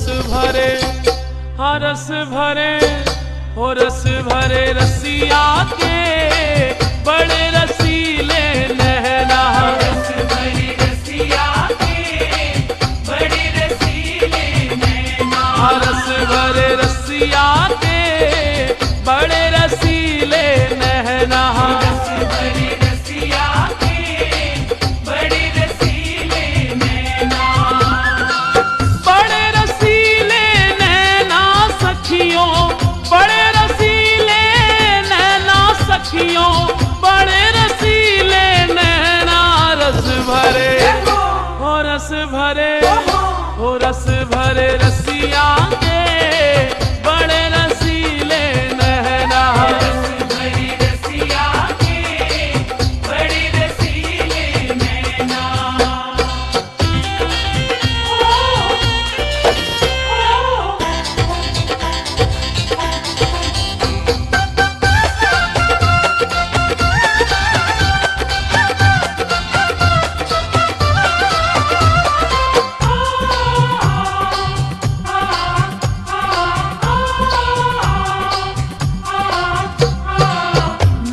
रस भरे, हाँ रस भरे, हो रस भरे रसिया के बड़े रसीले नैना। रस भरे रसिया के बड़े रसीले नैना। हाँ रस भरे रसिया के बड़े रसीले नैना। रस भरे रसिया के बड़े रसीले नैना। बड़े रसीले नैना सखियों, बड़े रसीले नैना सखियों, बड़े रसीले नैना। रस भरे, हो रस भरे, हो रस भरे रसिया के बड़े रसीले नैना। रस भरे रसिया के बड़े रसीले नैना।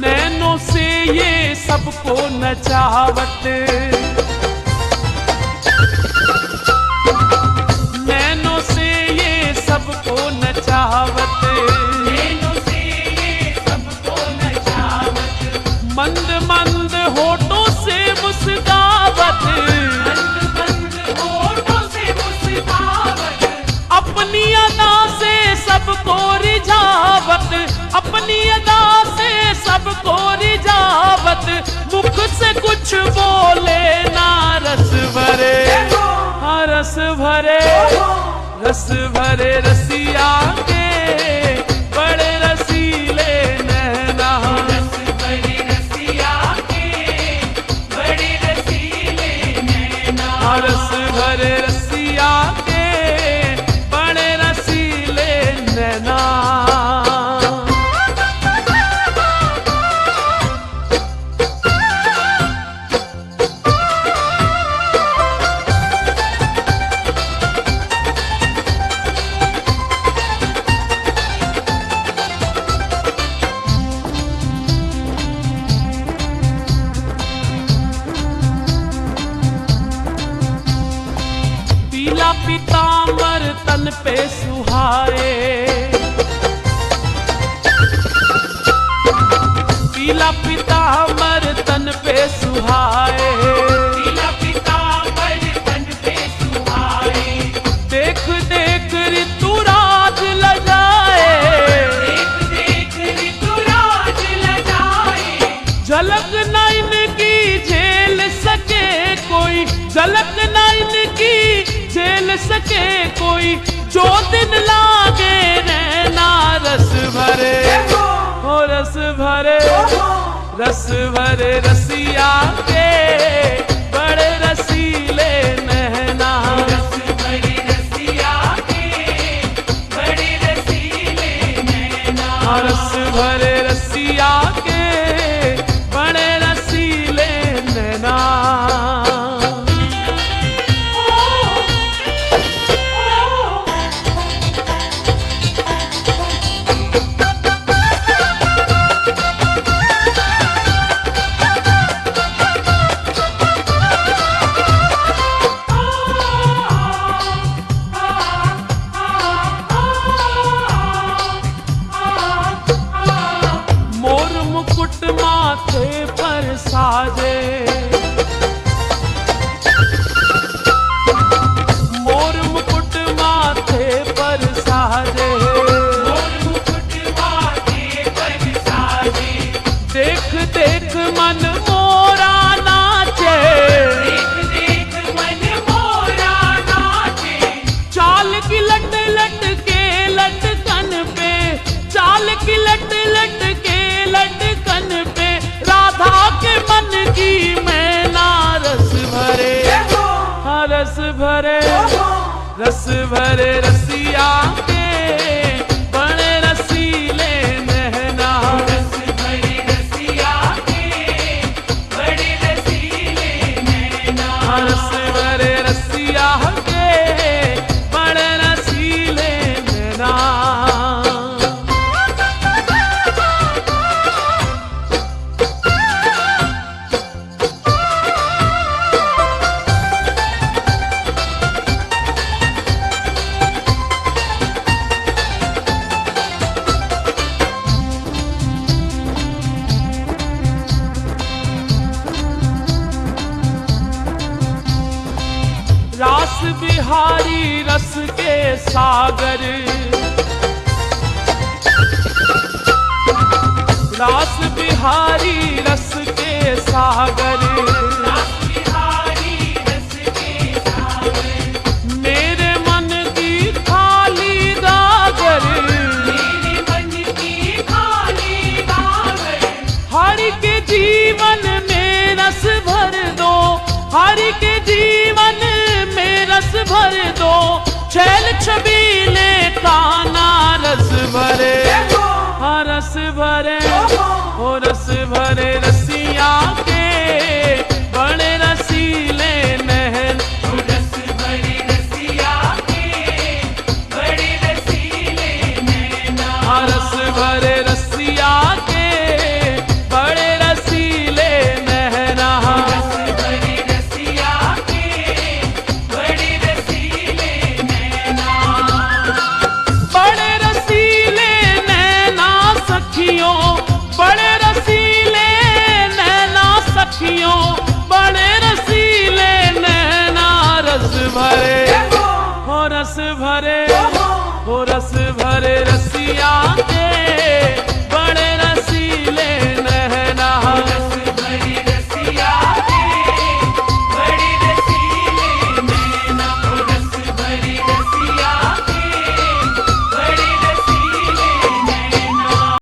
नैनों से ये सबको नचावट, नैनों से ये सबको नचावट। नैनों से ये सबको नचावत। मंद मंद होठों से मुस्कावत, बंद बंद होठों से मुस्कावत। अपनी अदा से सबको रिझावत, अपनी अदा से सबको रिझावत। मुख से कुछ बोले ना, रस भरे, हाँ रस भरे, रस भरे रसिया के बड़े रसीले नैना। रस भरे रसिया के बड़े रसीले नैना। हाँ रस भरे रसिया के बड़े रसीले नैना। पीला पीतांबर तन पे सुहाए, पीला पीतांबर तन पे सुहाए। पीला पीतांबर तन पे सुहाए। देख देख ऋतुराज लजाए, देख देख ऋतुराज लजाए। झलक न इनकी झेल सके कोई, झलक न इनकी झेल सके कोई। जो दिन लागे नैना, रस भरे, हो रस भरे, रस भरे रसिया के बड़े रसीले नैना। रस भरे रसिया के बड़े रसीले नैना। रस भरे रसिया के बड़े रसीले नैना। मोर मुकुट माथे पर साजे, मोर मुकुट माथे पर साजे। मोर मुकुट माथे पर साजे। देख देख मन मोरा नाचे, देख देख मन मोरा नाचे। चाल की लट लट के लटकन पे, चाल की लट लट के लटकन पे। राधा के मन की मैना, रस भरे, हाँ रस भरे, रस भरे रसिया के बड़े रसीले नैना। रस भरे रसिया के बड़े रसीले नैना। रस भरे रसिया के बड़े रसीले बिहारी रस के सागर, रास बिहारी रस के सागर, बिहारी रस के सागर, मेरे मन की खाली गागर, मेरे मन की खाली गागर, हरि के जीवन में रस भर दो, हरि के जीवन में रस भर दो, छैल छबीले कान्हा रस भरे, हाँ रस भरे, ओ रस भरे रसिया के बड़े रसीले नहर, रस भरी रसिया के बड़े रसीले नैना, हाँ रस भरे रसिया के बड़े रसीले नहरा, रस भरी रसिया के बड़े रसीले नैना, बड़े रसीले नैना सखियों, बड़े रसीले नैना सखियों, बड़े रसीले नैना रस भरे, हो रस भरे, हो रस